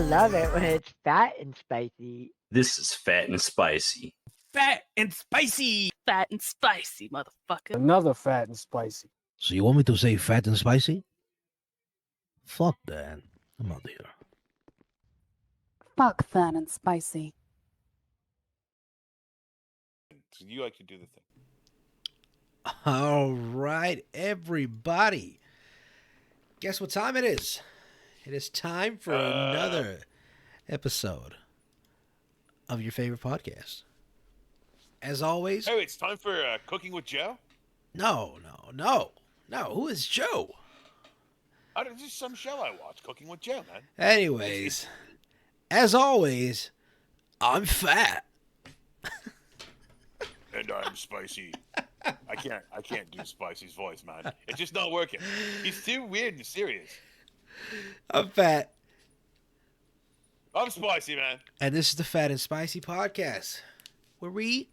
love it when it's fat and spicy. This is fat and spicy. Fat and spicy. Fat and spicy, motherfucker. Another fat and spicy. So you want me to say fat and spicy? Fuck that. I'm out of here. Fuck fat and spicy. You like to do the thing. All right, everybody. Guess what time it is? It is time for another episode of your favorite podcast. As always. Hey, it's time for Cooking with Joe? No. Who is Joe? It's just some show I watch, Cooking with Joe, man. Anyways, as always, I'm fat. And I'm spicy. I can't do Spicy's voice, man. It's just not working. He's too weird and serious. I'm fat. I'm spicy, man. And this is the Fat and Spicy Podcast, where we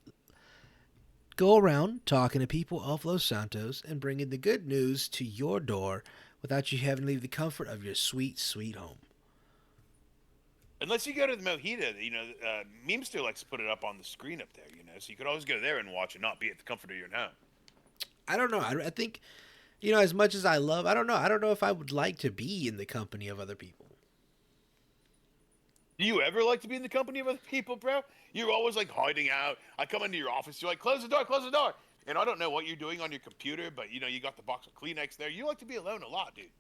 go around talking to people of Los Santos and bringing the good news to your door without you having to leave the comfort of your sweet, sweet home. Unless you go to the Mojito, Memester likes to put it up on the screen up there, so you could always go there and watch and not be at the comfort of your home. I don't know. I think, as much as I love, I don't know if I would like to be in the company of other people. Do you ever like to be in the company of other people, bro? You're always like hiding out. I come into your office, you're like, close the door. And I don't know what you're doing on your computer, but you got the box of Kleenex there. You like to be alone a lot, dude.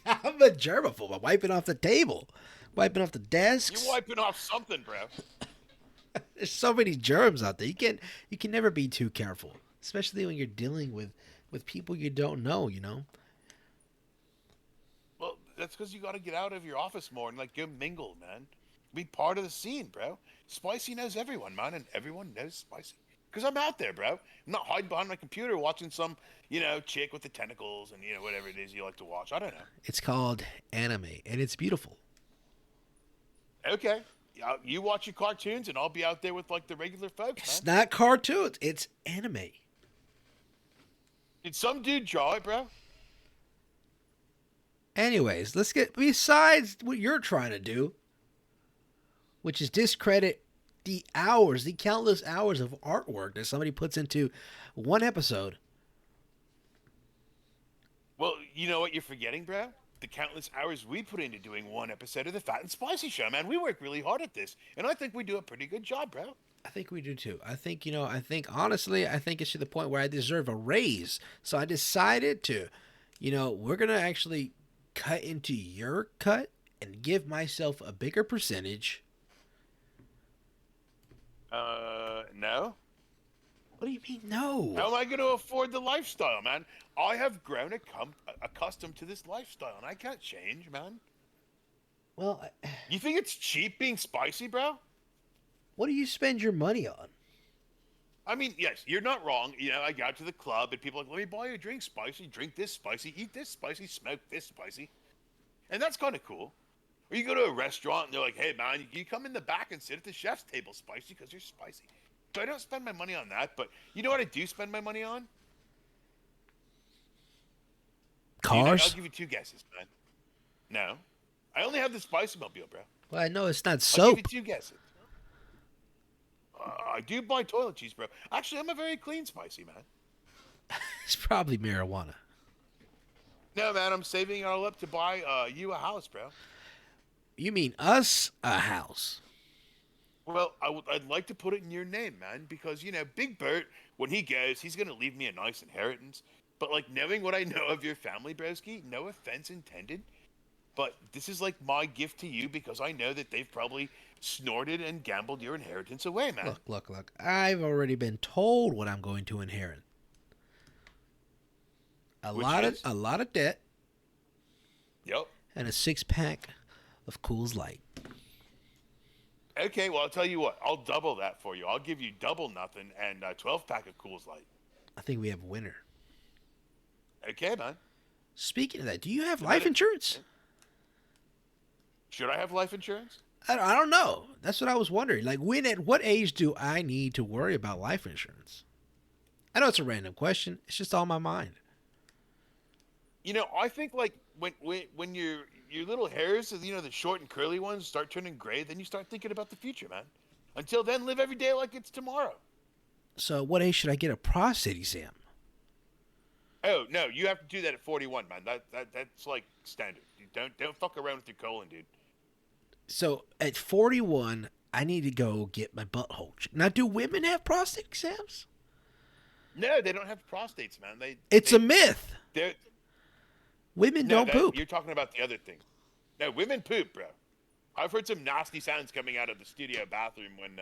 I'm a germaphobe. I'm wiping off the table, wiping off the desks. You're wiping off something, bro. There's so many germs out there. You can never be too careful, especially when you're dealing with people you don't know, Well, that's because you got to get out of your office more and go mingle, man. Be part of the scene, bro. Spicy knows everyone, man, and everyone knows Spicy. Because I'm out there, bro. I'm not hiding behind my computer watching some, chick with the tentacles and, whatever it is you like to watch. I don't know. It's called anime, and it's beautiful. Okay. You watch your cartoons, and I'll be out there with, the regular folks, It's man. not cartoons. It's anime. Did some dude draw it, bro? Anyways, let's get, besides what you're trying to do, which is discredit the countless hours of artwork that somebody puts into one episode. Well, you know what you're forgetting, bro? The countless hours we put into doing one episode of the Fat and Spicy Show, man. We work really hard at this, and I think we do a pretty good job, bro. I think we do too. I think honestly, I think it's to the point where I deserve a raise. So I decided to, we're going to actually cut into your cut and give myself a bigger percentage. No. What do you mean, no? How am I going to afford the lifestyle, man? I have grown accustomed to this lifestyle, and I can't change, man. Well, You think it's cheap being spicy, bro? what do you spend your money on? I mean, yes, you're not wrong. I go out to the club, and people are like, let me buy you a drink, spicy, drink this spicy, eat this spicy, smoke this spicy. And that's kind of cool. Or you go to a restaurant, and they're like, hey, man, you come in the back and sit at the chef's table spicy because you're spicy. So I don't spend my money on that, but you know what I do spend my money on? Cars? I'll give you two guesses, man. No. I only have the Spicy Mobile, bro. Well, I know it's not I'll soap. give you two guesses. I do buy toiletries, bro. Actually, I'm a very clean Spicy, man. It's probably marijuana. No, man, I'm saving it all up to buy you a house, bro. You mean us a house? Well, I'd like to put it in your name, man, because, Big Bert, when he goes, he's going to leave me a nice inheritance. But, knowing what I know of your family, broski, no offense intended, but this is, my gift to you because I know that they've probably snorted and gambled your inheritance away, man. Look. I've already been told what I'm going to inherit. A lot of debt. Yep. And a 6-pack of Coors Light. Okay, well, I'll tell you what. I'll double that for you. I'll give you double nothing and a 12-pack of Coors Light. I think we have a winner. Okay, man. Speaking of that, do you have life insurance? Should I have life insurance? I don't know. That's what I was wondering. At what age do I need to worry about life insurance? I know it's a random question. It's just on my mind. I think when you're your little hairs, the short and curly ones, start turning gray, then you start thinking about the future, man. Until then, live every day like it's tomorrow. So what age should I get a prostate exam? Oh no, you have to do that at 41, man. That's like standard. You don't fuck around with your colon, dude. So at 41, I need to go get my butthole checked. Now, do women have prostate exams? No, they don't have prostates, man. It's a myth. They're- Women No, don't poop. You're talking about the other thing. No, women poop, bro. I've heard some nasty sounds coming out of the studio bathroom when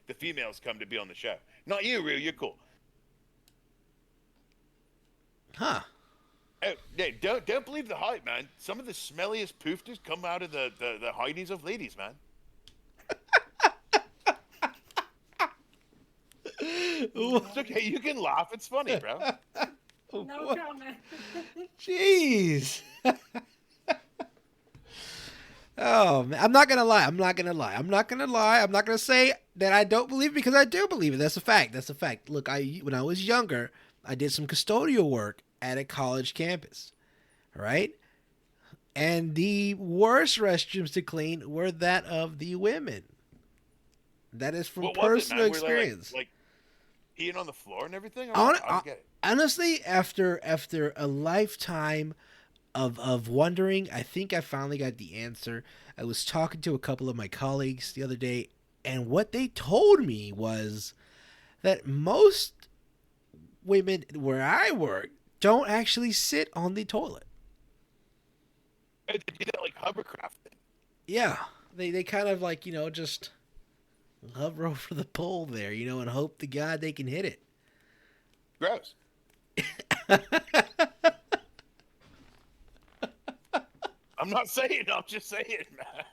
the females come to be on the show. Not you, Rue. You're cool. Huh. Oh, no, don't believe the hype, man. Some of the smelliest poofters come out of the hideys of ladies, man. It's okay. You can laugh. It's funny, bro. No comment. Jeez. Oh, man. I'm not gonna lie. I'm not gonna say that I don't believe it because I do believe it. That's a fact. Look, when I was younger, I did some custodial work at a college campus. Right? And the worst restrooms to clean were that of the women. That is from What was it, personal man? Were they, experience. like peeing on the floor and everything? I don't get it. Honestly, after a lifetime of wondering, I think I finally got the answer. I was talking to a couple of my colleagues the other day, and what they told me was that most women where I work don't actually sit on the toilet. They do that like hovercraft thing. Yeah, they kind of like, just hover over the pole there, and hope to God they can hit it. Gross. I'm not saying it. I'm just saying it, man.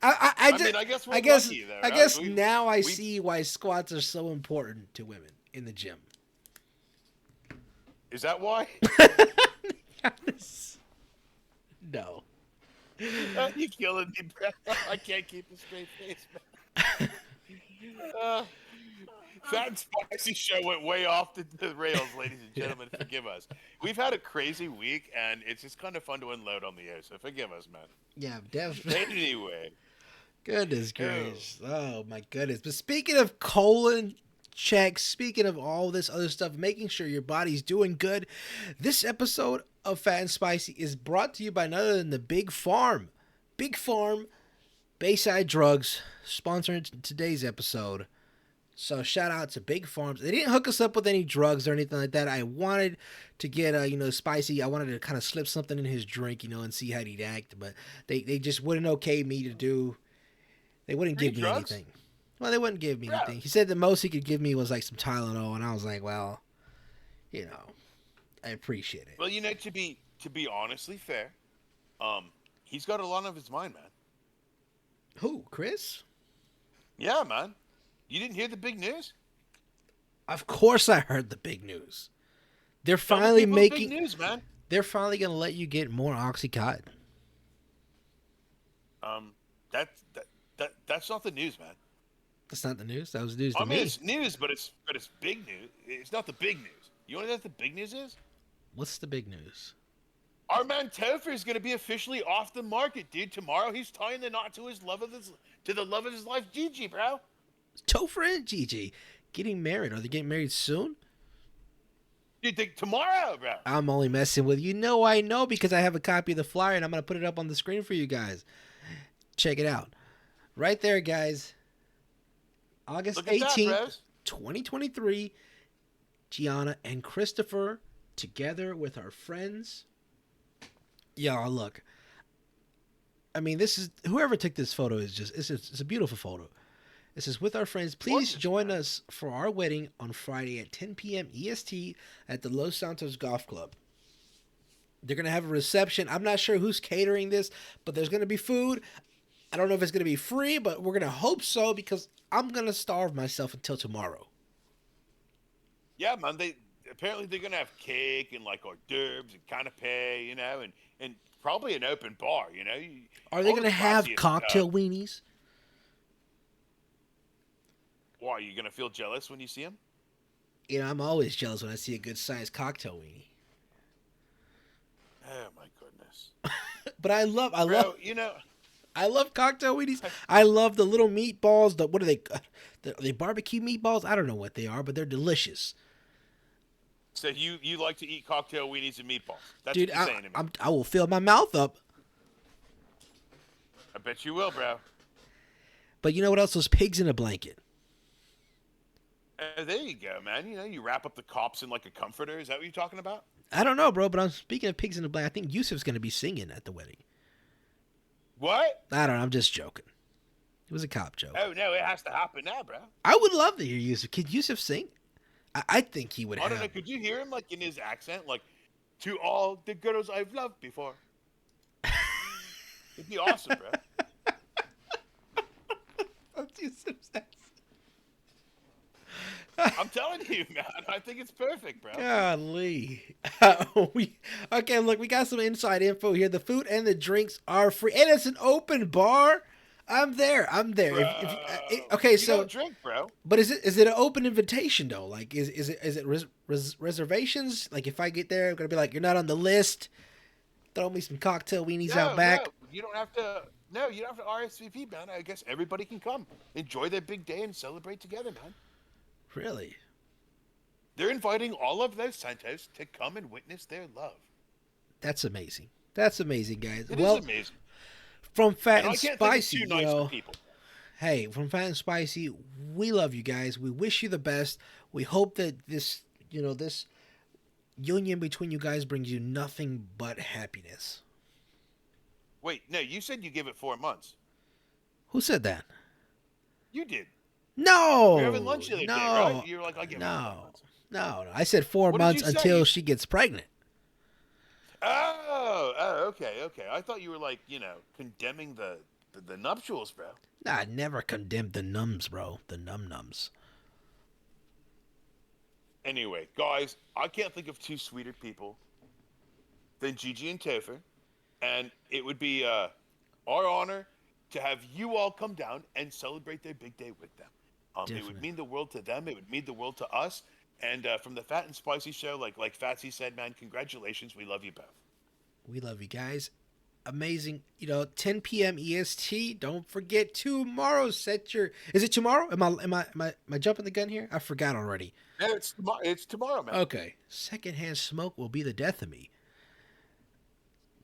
I guess we're lucky there. I guess now I see why squats are so important to women in the gym. Is that why? No. You're killing me, bro. I can't keep a straight face, man. Phat and Spicy show went way off the rails, ladies and gentlemen. Forgive us. We've had a crazy week, and it's just kind of fun to unload on the air, so forgive us, man. Yeah, definitely. Anyway. Goodness gracious. Oh, my goodness. But speaking of colon checks, speaking of all this other stuff, making sure your body's doing good, this episode of Phat and Spicy is brought to you by none other than the Big Pharm. Big Pharm, Bayside Drugs, sponsoring today's episode. So shout out to Big Pharm. They didn't hook us up with any drugs or anything like that. I wanted to get, Spicy. I wanted to kind of slip something in his drink, and see how he'd act. But they just wouldn't okay me to do. They wouldn't give me anything. Well, they wouldn't give me anything. He said the most he could give me was like some Tylenol, and I was like, well, I appreciate it. Well, to be honestly fair, he's got a lot on his mind, man. Who, Chris? Yeah, man. You didn't hear the big news? Of course I heard the big news. They're finally making big news, man. They're finally going to let you get more Oxycontin. That's not the news, man. That's not the news. That was news to me. It's news, but it's big news. It's not the big news. You know what the big news is? What's the big news? Our man Topher is going to be officially off the market, dude. Tomorrow he's tying the knot to the love of his life, Gigi, bro. Topher and Gigi getting married. Are they getting married soon? You think tomorrow, bro? I'm only messing with you. I know because I have a copy of the flyer and I'm going to put it up on the screen for you guys. Check it out. Right there, guys. August 18th, 2023. Gianna and Christopher together with our friends. Y'all, look. This is whoever took this photo it's a beautiful photo. It says, with our friends, please join us for our wedding on Friday at 10 p.m. EST at the Los Santos Golf Club. They're going to have a reception. I'm not sure who's catering this, but there's going to be food. I don't know if it's going to be free, but we're going to hope so because I'm going to starve myself until tomorrow. Yeah, man. Apparently they're going to have cake and like hors d'oeuvres and canapé, and probably an open bar, Are they going to have cocktail weenies? Why, are you going to feel jealous when you see him? I'm always jealous when I see a good-sized cocktail weenie. Oh, my goodness. But I love Bro, you know, I love cocktail weenies. I love the little meatballs. What are they? Are they barbecue meatballs? I don't know what they are, but they're delicious. so you like to eat cocktail weenies and meatballs. That's Dude, what you're saying to me. I will fill my mouth up. I bet you will, bro. But you know what else? Those pigs in a blanket. There you go, man. You know, you wrap up the cops in like a comforter. Is that what you're talking about? I don't know, bro, but I'm speaking of pigs in a blanket. I think Yusuf's going to be singing at the wedding. What? I don't know. I'm just joking. It was a cop joke. Oh, no, it has to happen now, bro. I would love to hear Yusuf. Could Yusuf sing? I think he would I don't know. have. Could you hear him like in his accent? Like, to all the girls I've loved before. It'd be awesome, bro. That's Yusuf's accent. I'm telling you, man. I think it's perfect, bro. Golly. Okay, look, we got some inside info here. The food and the drinks are free. And it's an open bar. I'm there. Okay, You so don't drink, bro. but is it an open invitation though? Like is it reservations? Like if I get there, I'm gonna be like, you're not on the list. Throw me some cocktail weenies out back. No, you don't have to. No, you don't have to RSVP, man. I guess everybody can come, enjoy their big day, and celebrate together, man. Really? They're inviting all of those Santos to come and witness their love. That's amazing. That's amazing, guys. It is amazing. From Phat And I and can't think it's Spicy, too nice for people. Hey, from Phat and Spicy, we love you guys. We wish you the best. We hope that this union between you guys brings you nothing but happiness. Wait, no, you said you give it 4 months. Who said that? You did. No. We were having lunch the other day, right? You were like, I give it 4 No. months. No. I said 4 What did months you say? until she gets pregnant. Oh, okay. I thought you were like, condemning the nuptials, bro. Nah, I never condemned the nums, bro. The nums. Anyway, guys, I can't think of two sweeter people than Gigi and Topher, and it would be our honor to have you all come down and celebrate their big day with them. It Definitely. would mean the world to them. It would mean the world to us. And from the Phat and Spicy show, like Fatsy said, man, congratulations. We love you both. We love you guys. Amazing. 10 p.m. EST. Don't forget tomorrow. Is it tomorrow? Am I jumping the gun here? I forgot already. Yeah, it's tomorrow, man. Okay. Secondhand smoke will be the death of me.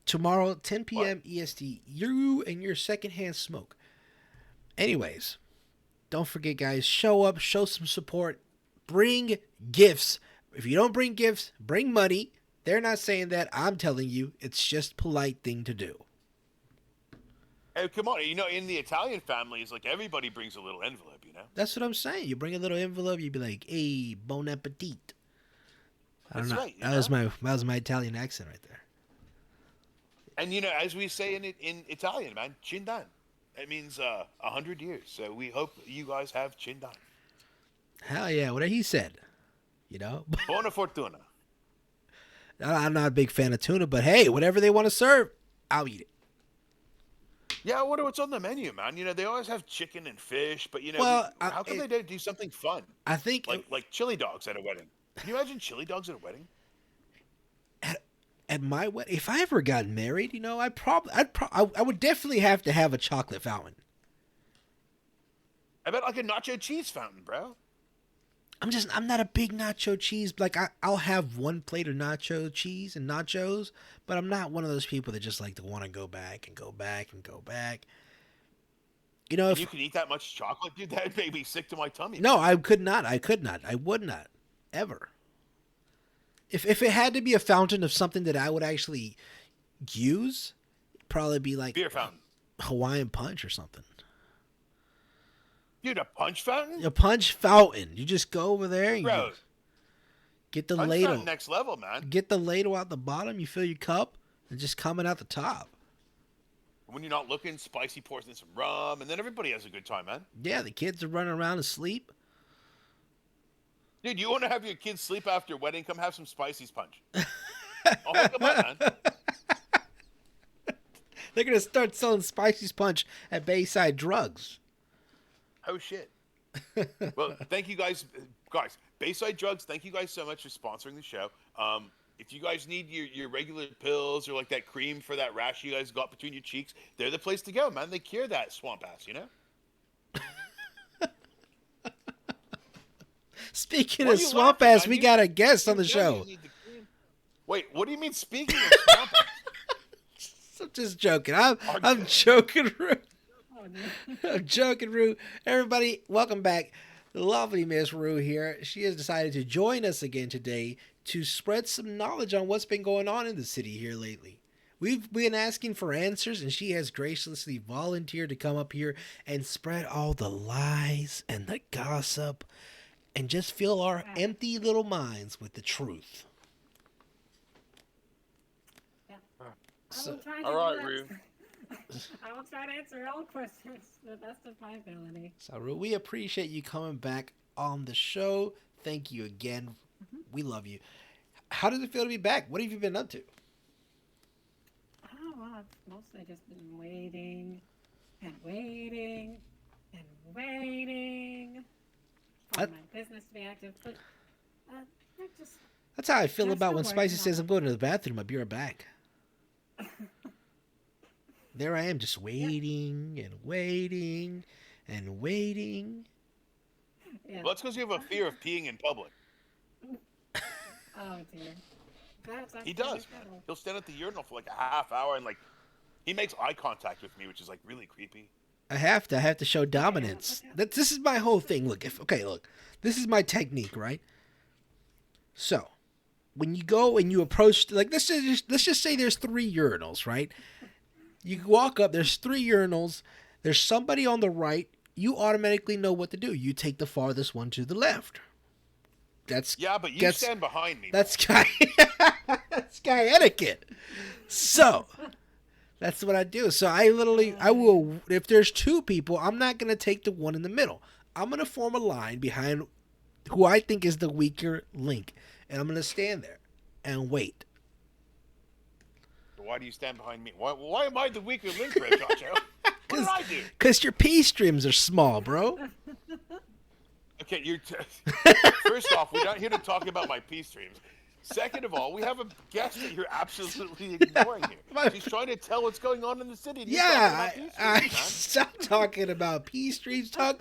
Tomorrow, 10 p.m. EST. You and your secondhand smoke. Anyways, don't forget, guys. Show up. Show some support. Bring gifts. If you don't bring gifts, bring money. They're not saying that. I'm telling you. It's just polite thing to do. Hey, come on. In the Italian families, like everybody brings a little envelope, That's what I'm saying. You bring a little envelope, you'd be like, hey, bon appetit. I don't That's know. right, That was my Italian accent right there. And, as we say in Italian, man, cindan. It means 100 years. So we hope you guys have cindan. Hell yeah, whatever he said. Buona fortuna. I'm not a big fan of tuna, but hey, whatever they want to serve, I'll eat it. Yeah, I wonder what's on the menu, man. They always have chicken and fish, but how come they don't do something fun? I think like chili dogs at a wedding. Can you imagine chili dogs at a wedding? at my wedding, if I ever got married, I would definitely have to have a chocolate fountain. I bet like a nacho cheese fountain, bro. I'm not a big nacho cheese. Like I'll have one plate of nacho cheese and nachos, but I'm not one of those people that just like to want to go back and go back and go back. If you can eat that much chocolate, dude, that'd make me sick to my tummy. No, I could not. I would not ever. If it had to be a fountain of something that I would actually use, it'd probably be like beer fountain, Hawaiian punch or something. Dude, a punch fountain? A punch fountain. You just go over there and Bro, get the punch ladle. fountain next level, man. Get the ladle out the bottom. You fill your cup and just coming out the top. When you're not looking, Spicy pours in some rum, and then everybody has a good time, man. Yeah, the kids are running around asleep. Dude, you want to have your kids sleep after your wedding? Come have some Spicy's punch. I'll hook them up, man. They're going to start selling Spicy's punch at Bayside Drugs. Oh, shit. Well, thank you guys. Guys, Bayside Drugs, thank you guys so much for sponsoring the show. If you guys need your regular pills or like that cream for that rash you guys got between your cheeks, they're the place to go, man. They cure that swamp ass, you know? Speaking Why of are you swamp laughing, ass, man? we You- got a guest on You the know show. you need the cream. Wait, what do you mean speaking of swamp ass? I'm just joking. I'm joking, Rue. Oh, no. I'm joking, Rue. Everybody, welcome back. The lovely Miss Rue here. She has decided to join us again today to spread some knowledge on what's been going on in the city here lately. We've been asking for answers, and she has graciously volunteered to come up here and spread all the lies and the gossip and just fill our empty little minds with the truth. Yeah. So- I will try to all do right, that. Rue. I will try to answer all questions to the best of my ability. So, Rue, we appreciate you coming back on the show. Thank you again. We love you. How does it feel to be back? What have you been up to? Oh, well, I've mostly just been waiting and waiting and waiting for That- my business to be active. But they're just That's how I feel I'm about still when Spicy working says on I'm going to the bathroom. I'll be right back. There I am, just waiting and waiting and waiting. yeah. Well, that's because you have a fear of peeing in public. Oh dear. That's He actually does, man. incredible. He'll stand at the urinal for like a half hour and like he makes eye contact with me, which is like really creepy. I have to show dominance. This is my whole thing. Look, this is my technique, right? So, when you go and you approach, like let's just say there's 3 urinals, right? You walk up, there's 3 urinals, there's somebody on the right, you automatically know what to do. You take the farthest one to the left. That's Yeah, but you That's- stand behind me. that's guy that's guy etiquette. So that's what I do. So I will, if there's 2 people, I'm not going to take the one in the middle. I'm going to form a line behind who I think is the weaker link. And I'm going to stand there and wait. Why do you stand behind me? Why am I the weaker link, Red Chacho? What did I do? Because your pee streams are small, bro. Okay, first off, we're not here to talk about my pee streams. Second of all, we have a guest that you're absolutely ignoring here. She's trying to tell what's going on in the city. and you're talking Yeah, about pee I streams, man. stop talking about pee streams. Talk.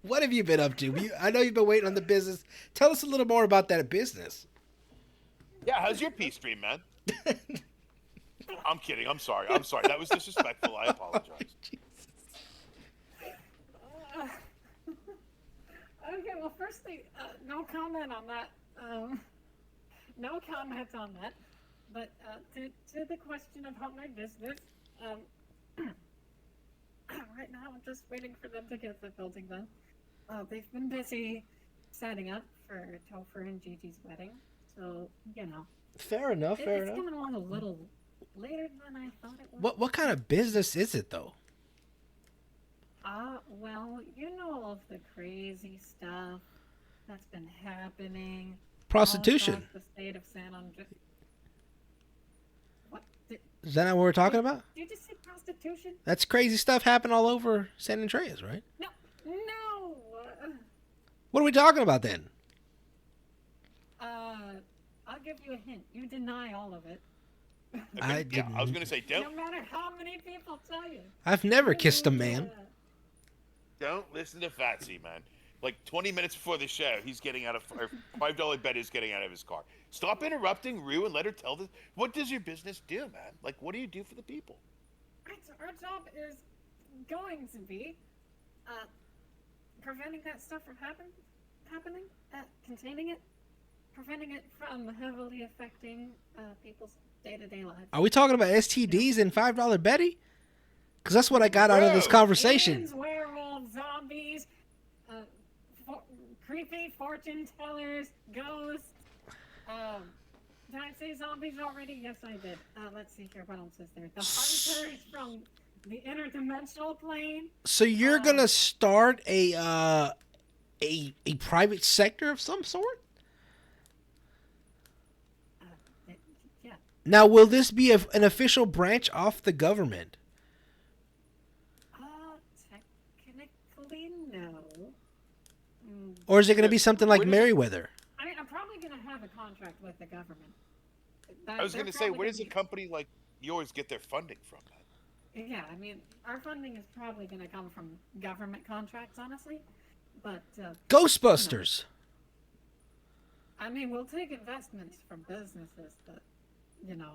What have you been up to? I know you've been waiting on the business. Tell us a little more about that business. Yeah, how's your pee stream, man? I'm kidding. I'm sorry. That was disrespectful. I apologize. Okay, well, firstly, no comment on that. No comment on that. But to the question about my business, right now I'm just waiting for them to get the building done. They've been busy setting up for Topher and Gigi's wedding, so you know. Fair enough. It's coming along a little later than I thought it was. What kind of business is it though? Well, you know all of the crazy stuff that's been happening. Prostitution. All across the state of San Andreas. What? Is that not what we're talking about? Did you just say prostitution? That's crazy stuff happening all over San Andreas, right? No. What are we talking about then? I'll give you a hint. You deny all of it. I I was didn't. gonna say No don't matter how many people tell you. I've never kissed a man. don't listen to Fatsy, man. Like 20 minutes before the show, he's getting out of or $5 bet is getting out of his car. Stop interrupting Rue and let her tell this. What does your business do, man? Like, what do you do for the people? Our job is going to be preventing that stuff from happening, containing it, preventing it from heavily affecting people's day-to-day lives. Are we talking about STDs and $5 Betty? Because that's what I got out of this conversation. Aliens, werewolves, zombies, creepy fortune tellers, ghosts. Did I say zombies already? Yes, I did. Let's see here. What else is there? The hunters from the interdimensional plane. So you're gonna start a private sector of some sort? Yeah. Now, will this be an official branch off the government? Technically, no. Or is it going to be something like Where does- Merriweather? I mean, I'm probably gonna have a contract contract with the government. I was They're going to say, probably where does a gonna company like yours get their funding from? Yeah, I mean, our funding is probably going to come from government contracts, honestly. But Ghostbusters. I mean, we'll take investments from businesses, but you know,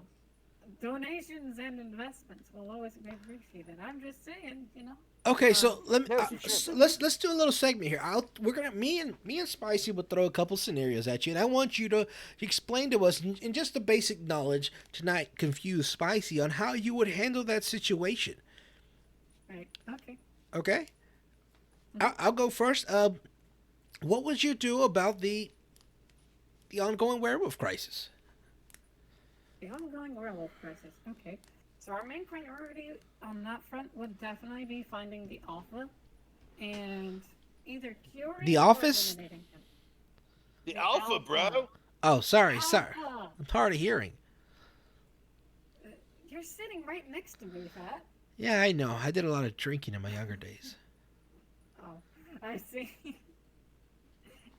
donations and investments will always be appreciated. I'm just saying, you know. Okay, so let me No, for sure. let's do a little segment here. We're gonna me and Spicy will throw a couple scenarios at you, and I want you to explain to us in just the basic knowledge to not confuse Spicy on how you would handle that situation. Right. Okay. Okay, I'll go first. What would you do about the ongoing werewolf crisis? The ongoing werewolf crisis. Okay. So our main priority on that front would definitely be finding the alpha and either curing The or Office? eliminating him. The The Alpha, bro. Alpha. Oh, sorry. Alpha! I'm hard of hearing. You're sitting right next to me, Phat. Yeah, I know. I did a lot of drinking in my younger days. Oh, I see.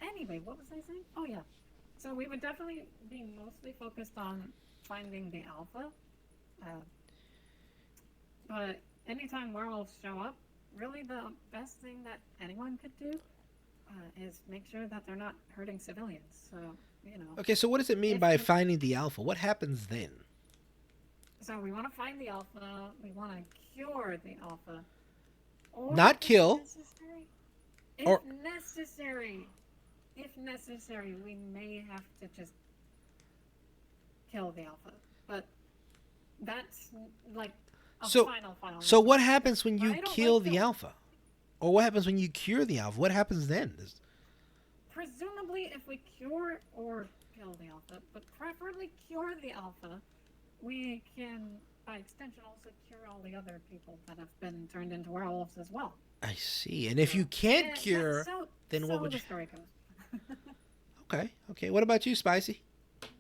Anyway, what was I saying? Oh, yeah. So we would definitely be mostly focused on finding the alpha. But anytime werewolves show up, really the best thing that anyone could do is make sure that they're not hurting civilians. So, you know. Okay, so what does it mean If by you- finding the alpha? What happens then? So we want to find the alpha. We want to cure the alpha. Or Not if kill. necessary- Or- If necessary, we may have to just kill the alpha. But that's like a So- final. So what result. happens when you I don't kill like the the- alpha? Or what happens when you cure the alpha? What happens then? Presumably, if we cure or kill the alpha, but preferably cure the alpha, we can, by extension, also cure all the other people that have been turned into werewolves as well. I see. And if you can't Yeah, cure, so, then so what would the you... story goes. Okay. What about you, Spicy?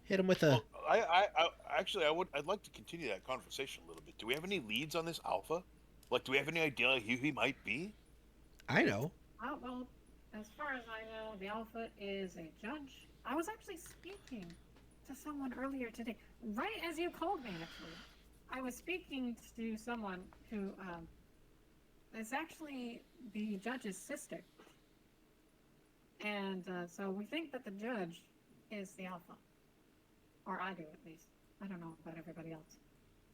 Hit him with a... Well, I'd like to continue that conversation a little bit. Do we have any leads on this Alpha? Like, do we have any idea who he might be? I know. Well, as far as I know, the alpha is a judge. I was actually speaking to someone earlier today, right as you called me, actually. I was speaking to someone who is actually the judge's sister. And so we think that the judge is the alpha. Or I do, at least. I don't know about everybody else.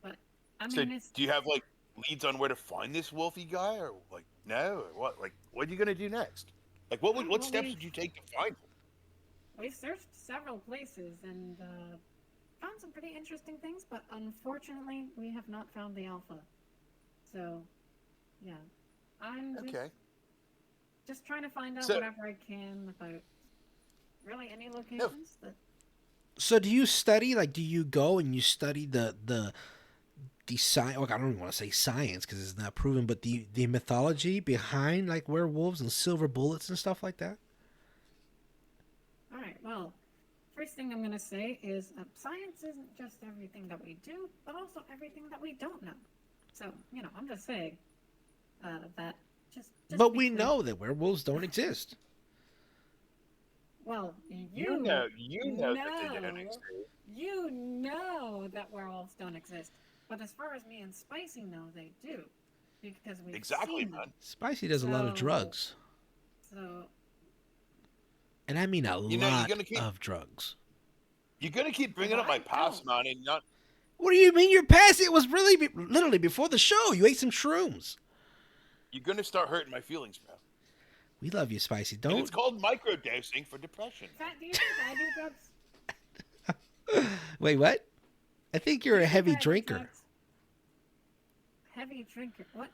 But, I mean, So, it's... do you have like leads on where to find this Wolfie guy, or like no, or what? Like, what are you gonna do next? Like, what Well, steps we- would you take to find him? We've searched several places and found some pretty interesting things, but unfortunately, we have not found the alpha. So, yeah. I'm just trying to find out So- whatever I can about really any locations that... So do you study, like, do you go and you study the science, like, I don't even want to say science because it's not proven, but the mythology behind, like, werewolves and silver bullets and stuff like that? All right, well, first thing I'm going to say is science isn't just everything that we do, but also everything that we don't know. So, you know, I'm just saying that just But we because- know that werewolves don't exist. Well, You know that they don't know- exist. You know that werewolves don't exist. But as far as me and Spicy know, they do. Because we've Exactly, seen them. man. Spicy does a lot of So- drugs. So, And I mean a You know, you're lot gonna keep- of drugs. You're gonna keep bringing up my I past, don't. man, and not. What do you mean you're past? It was really literally before the show. You ate some shrooms. You're gonna start hurting my feelings, bro. We love you, Spicy. And Don't... it's called microdosing for depression. Fat, do you think I do drugs? Wait, what? I think you're Do a you think heavy I do drinker. drugs? Heavy drinker? What?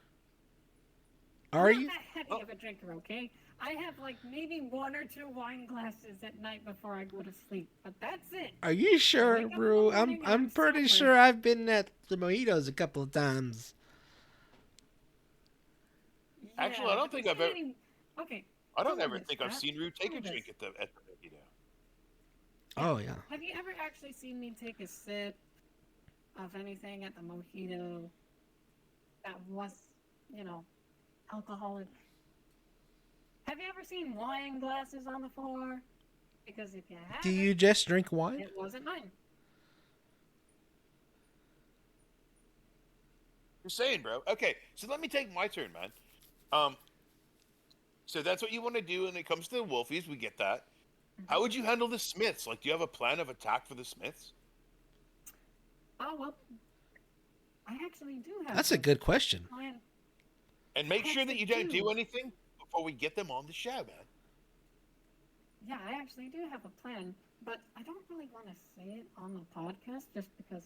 Are I'm you? not that heavy of a drinker, okay? I have like maybe 1 or 2 wine glasses at night before I go to sleep, but that's it. Are you sure, Wake up in the bro? morning and I'm I'm pretty sober. sure I've been at the mojitos a couple of times. Actually, I don't but think you I've see ever- any- Okay, I don't Tell me ever this, think I've Pat. seen Rue take Tell a me drink this. at the mojito. Oh yeah. have you ever actually seen me take a sip of anything at the mojito that was, you know, alcoholic? Have you ever seen wine glasses on the floor? Because if you have Do you just drink wine? it wasn't mine. You're saying, bro. Okay, so let me take my turn, man. So that's what you want to do when it comes to the Wolfies. We get that. How would you handle the Smiths? Like, do you have a plan of attack for the Smiths? Oh well, I actually do have. That's a good question. plan. And make I sure that you actually don't do. do anything before we get them on the show, man. Yeah, I actually do have a plan, but I don't really want to say it on the podcast just because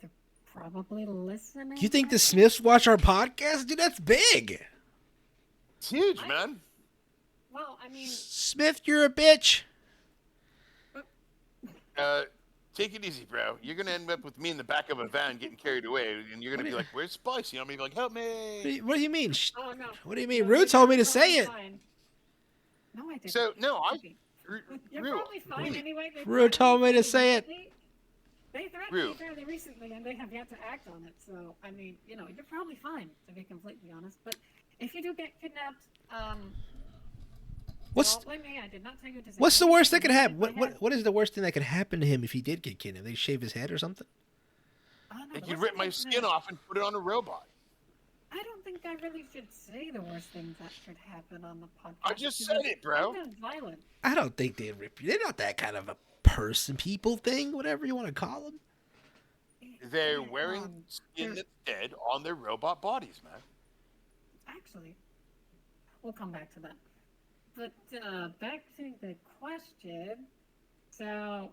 they're probably listening. You think right the now. Smiths watch our podcast? Dude, that's big. It's huge, I- man. Well, I mean, Smith, you're a bitch. Take it easy, bro. You're gonna end up with me in the back of a van getting carried away, and you're gonna be like, "Where's Spicy?" I'm gonna be like, "Help me!" What do you mean? oh no. What do you mean? No, Rue you're told me to probably say it. fine. No, I didn't. So no, Okay. You're Rue, probably fine anyway. They Rue told me to say it. They threatened Rue. me fairly recently, and they have yet to act on it. So, I mean, you know, you're probably fine, to be completely honest. But if you do get kidnapped, What's don't blame me. I did not tell you to say what's the worst that could happen? anything. What is the worst thing that could happen to him if he did get kidnapped? They shave his head or something? Oh, no, I the could worst rip thing my that skin could- off and put it on a robot. I don't think I really should say the worst things that could happen on the podcast. I just because said it, bro. It's kind of violent. I don't think they'd rip you. They're not that kind of a person, people thing, whatever you want to call them. They're wearing skin they're- that's dead on their robot bodies, man. Actually, we'll come back to that. But back to the question. So,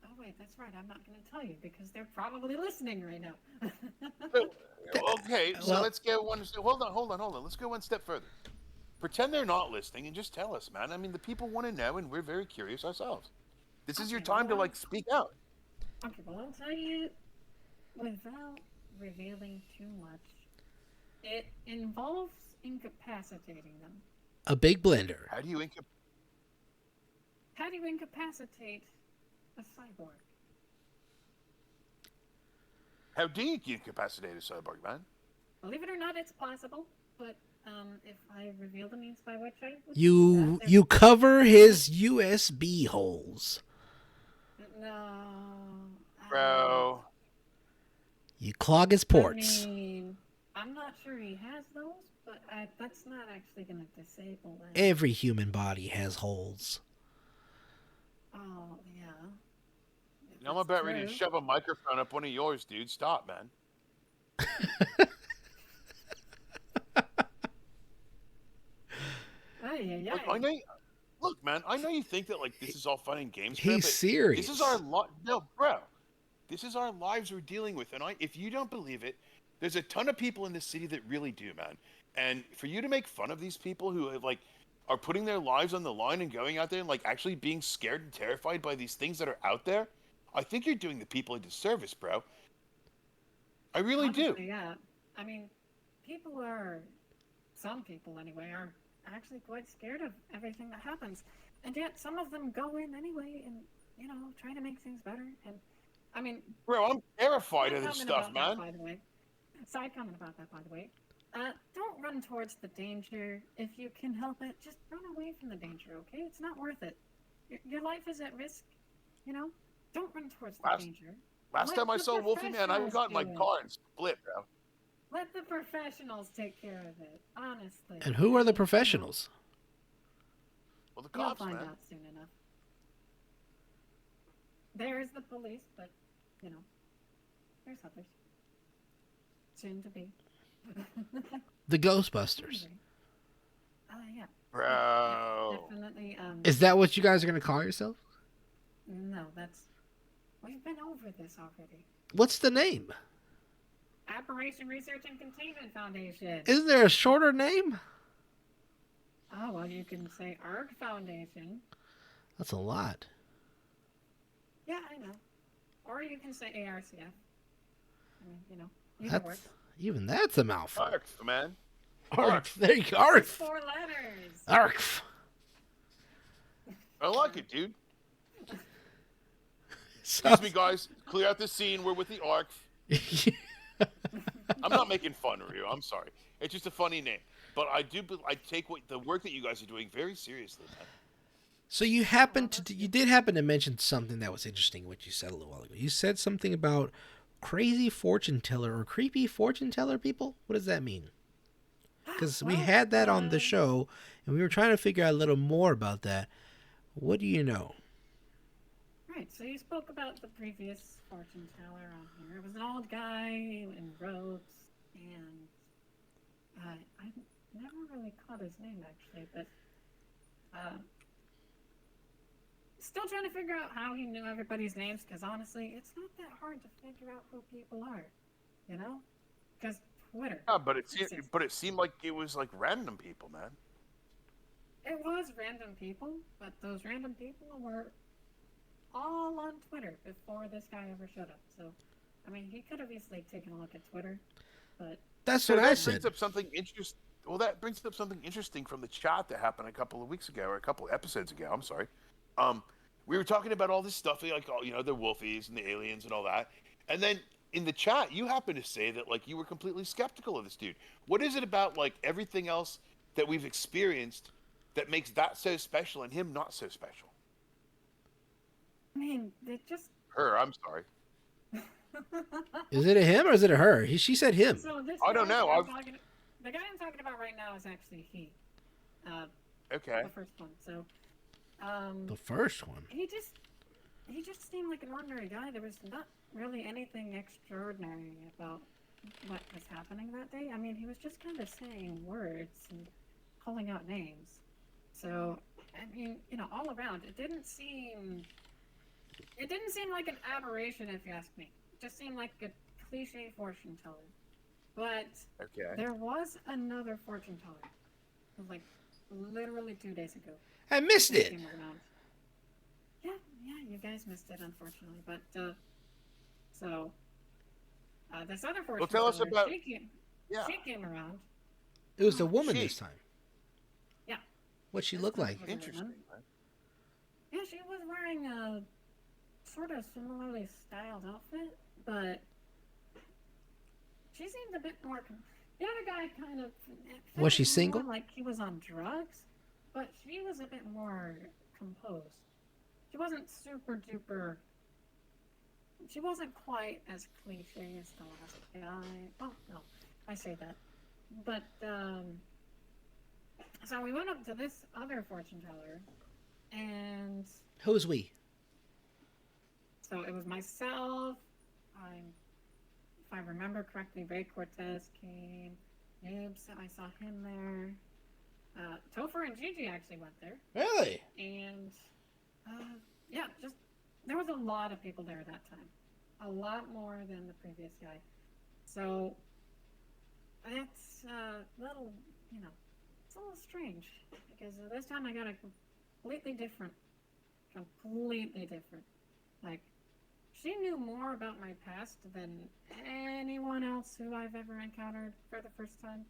oh wait, that's right. I'm not going to tell you because they're probably listening right now. Okay, so Well- let's go one. Hold on. Let's go one step further. Pretend they're not listening and just tell us, man. I mean, the people want to know, and we're very curious ourselves. This is your Okay, time to well- like speak out. Okay, well, I'll tell you without revealing too much. It involves incapacitating them. A big blender. How do you How do you incapacitate a cyborg? How do you incapacitate a cyborg, man? Believe it or not, it's possible. But if I reveal the means by which I would do You that, you cover his USB holes. no, Bro. You clog his ports. I mean, I'm not sure he has those, but that's not actually going to disable that. Every human body has holes. Oh yeah. You know, I'm That's about ready to true. shove a microphone up one of yours, dude. Stop, man. Ay, ay, Look, ay. I know. Look, man. I know you think that like this is all fun and games. bro, He's but serious. This is our no, bro. This is our lives we're dealing with, and if you don't believe it, there's a ton of people in this city that really do, man. And for you to make fun of these people who have, like are putting their lives on the line and going out there and like actually being scared and terrified by these things that are out there, I think you're doing the people a disservice, bro. I really Honestly, do. Yeah. I mean, some people anyway, are actually quite scared of everything that happens. And yet some of them go in anyway and, you know, try to make things better. And, I mean... Bro, I'm terrified of side this comment stuff, about that, man. by the way. Side comment about that, by the way. Don't run towards the danger. If you can help it, just run away from the danger, okay? It's not worth it. Your life is at risk, you know? Don't run towards the danger. Last Let time I the saw Wolfie Man, I professionals got in my do it. car and split, bro. Let the professionals take care of it, honestly. And who are the professionals? Well, the You'll cops, find man. out soon enough. There's the police, but, you know, there's others. Soon to be. The Ghostbusters. Yeah. Bro. Definitely, Is that what you guys are going to call yourself? no, we've been over this already. What's the name? Operation Research and Containment Foundation. Isn't there a shorter name? Oh, well, you can say ARC Foundation. That's a lot. Yeah, I know. Or you can say ARCF. I mean, you know, either works. Even that's a mouthful. Arf, man. Arf. There you go. Arf. 4 letters. Arf. I like it, dude. So, Excuse me, guys. Clear out the scene. We're with the ARC. I'm not making fun of you. I'm sorry. It's just a funny name. But I take the work that you guys are doing very seriously, man. So you did happen to mention something that was interesting, what you said a little while ago. You said something about crazy fortune teller or creepy fortune teller people. What does that mean? Because we had that on the show, and we were trying to figure out a little more about that. What do you know? Right, so you spoke about the previous fortune teller on here. It was an old guy in robes, and I never really caught his name actually, but still trying to figure out how he knew everybody's names, because honestly, it's not that hard to figure out who people are, you know? Because Twitter. Yeah, but it seemed like it was like random people, man. It was random people, but those random people were all on Twitter before this guy ever showed up. So, I mean, he could have easily taken a look at Twitter, but That's So what I that said. brings up something interesting. Well, that brings up something interesting from the chat that happened a couple of weeks ago, or a couple of episodes ago. I'm sorry. We were talking about all this stuff, like the wolfies and the aliens and all that, and then in the chat, you happened to say that like you were completely skeptical of this dude. What is it about like everything else that we've experienced that makes that so special and him not so special? I mean, they just. Her, I'm sorry. Is it a him or is it a her? She said him. So this I don't guy know. the guy I'm talking about right now is actually he. Okay. The first one. So, The first one. he just seemed like an ordinary guy. There was not really anything extraordinary about what was happening that day. I mean, he was just kind of saying words and calling out names. So, I mean, all around, it didn't seem like an aberration, if you ask me. It just seemed like a cliche fortune teller. But Okay. there was another fortune teller, like literally 2 days ago. I missed He it. came around. Yeah, you guys missed it, unfortunately. But this other fortune tell us teller, about- she came around. It was a woman She. this time. Yeah. What'd she This look time like? was a Interesting. woman. Yeah, she was wearing a sort of similarly styled outfit, but she seemed a bit more. The other guy kind of. Was she felt more single? Like he was on drugs, but she was a bit more composed. She wasn't super duper. She wasn't quite as cliche as the last guy. Oh no, I say that, but so we went up to this other fortune teller, and Who's we? so it was myself. If I remember correctly, Ray Cortez came. Nibs, I saw him there. Topher and Gigi actually went there, Really? and yeah, just there was a lot of people there that time, a lot more than the previous guy. So it's a little, it's a little strange because this time I got a completely different. Like, she knew more about my past than anyone else who I've ever encountered for the first time,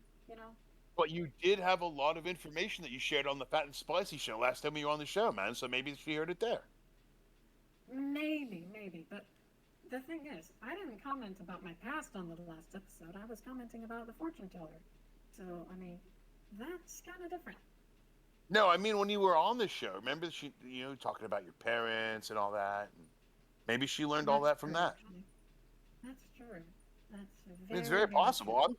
But you did have a lot of information that you shared on the Fat and Spicy show last time you were on the show, man. So maybe she heard it there. Maybe, but the thing is, I didn't comment about my past on the last episode. I was commenting about the fortune teller. So, I mean, that's kind of different. No, I mean when you were on the show. Remember she, talking about your parents and all that. And maybe she learned all that from true, that. actually. That's true. It's very possible. true.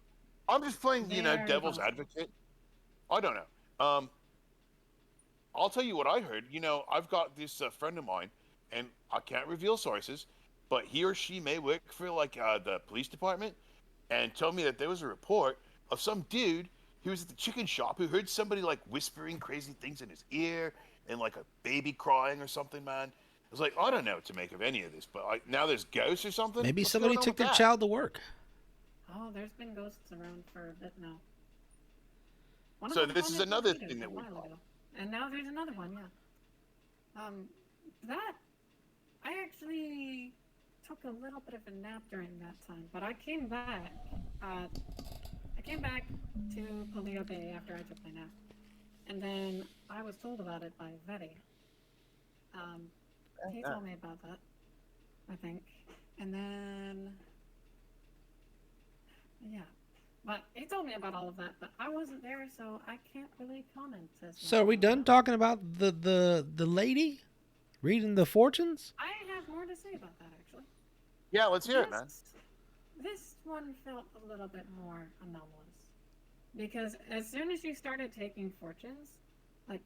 I'm just playing, Very devil's possible. advocate. I don't know. I'll tell you what I heard. I've got this friend of mine, and I can't reveal sources, but he or she may work for like the police department, and told me that there was a report of some dude who was at the chicken shop who heard somebody like whispering crazy things in his ear and like a baby crying or something. Man, I was like, I don't know what to make of any of this, but like now there's ghosts or something. Maybe What's somebody going on took with their that? child to work. Oh, there's been ghosts around for a bit now. One of So them this is haunted another Toledo thing a that we while call. ago. And now there's another one, yeah. That I actually took a little bit of a nap during that time, but I came back. I came back to Paleo Bay after I took my nap, and then I was told about it by Vetty. He told me about that, I think, and then yeah, But he told me about all of that, but I wasn't there, so I can't really comment. So are we done talking about the lady reading the fortunes? I have more to say about that, actually. Yeah, let's hear it, man. This one felt a little bit more anomalous. Because as soon as you started taking fortunes, like,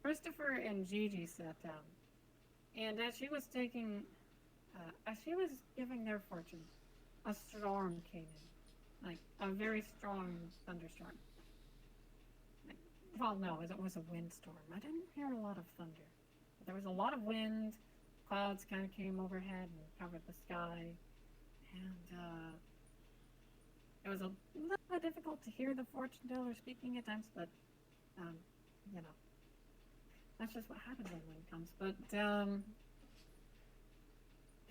Christopher and Gigi sat down. And as she was giving their fortunes, a storm came in. Like, a very strong thunderstorm. Like, well, no, it was a windstorm. I didn't hear a lot of thunder. But there was a lot of wind. Clouds kind of came overhead and covered the sky. And, it was a little bit difficult to hear the fortune teller speaking at times, but, you know, that's just what happens when wind comes. But,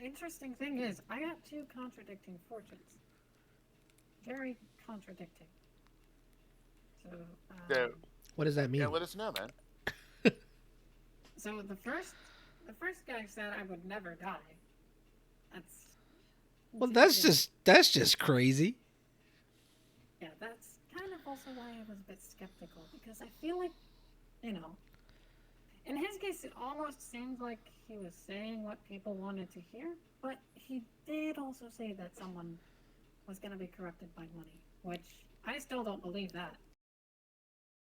interesting thing is, I got two contradicting fortunes. Very contradicting. So, What does that mean? Yeah, let us know, man. so the first guy said I would never die. That's just crazy. Yeah, that's kind of also why I was a bit skeptical, because I feel like, you know, in his case, it almost seemed like he was saying what people wanted to hear, but he did also say that someone was going to be corrupted by money, which I still don't believe that.